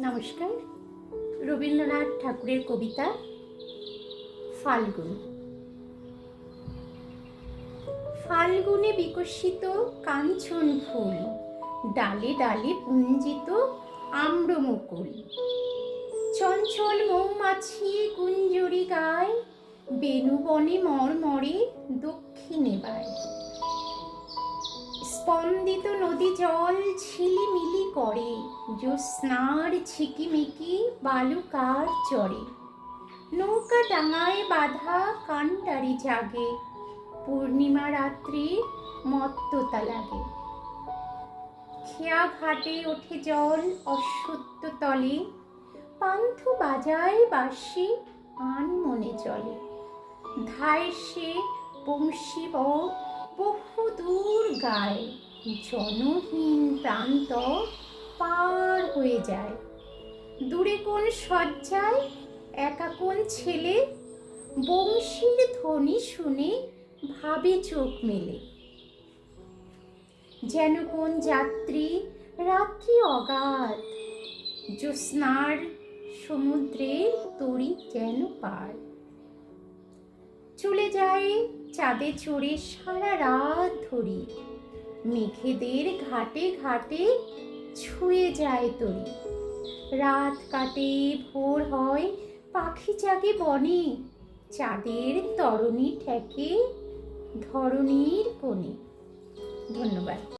নমস্কার। রবীন্দ্রনাথ ঠাকুরের কবিতা ফাল্গুন। ফাল্গুনে বিকশিত কাঞ্চন ফুল, ডালে ডালে পুঞ্জিত আম্রমুকুল। চঞ্চল মৌমাছি কুঞ্জরি গায়, বেণুবনে মর্মরে দক্ষিণে বায়। স্পন্দিত নদী জল ঝিলিমিলি করে, জ্যোৎস্নার ঝিকিমিকি বালুকার চরে। নৌকা ডাঙায় বাঁধা কান্ডারি জাগে, পূর্ণিমা রাত্রি মত্ততা লাগে। খেয়া ঘাটে ওঠে জল অশ্বত্থ তলে, পান্থ বাজায় বাঁশি আনমনে চলে। ধায় সে বংশী বহু দূর গায়, জনহীন প্রান্ত পার হয়ে যায়। দূরে কোন শয্যায় একা কোন ছেলে, বংশীর ধ্বনি শুনে ভাবে চোখ মেলে। যেন কোন যাত্রী রাত্রি অগাধ, জ্যোৎস্নার সমুদ্রের তরি যেন পার। চলে যায় চাঁদে চড়ে সারা রাত ধরি, মেঘেদের ঘাটে ঘাটে ছুঁয়ে যায় তরি। রাত কাটে ভোর হয়, পাখি জাগে বনে, চাঁদের তরণী ঠেকে ধরণীর কোণে। ধন্যবাদ।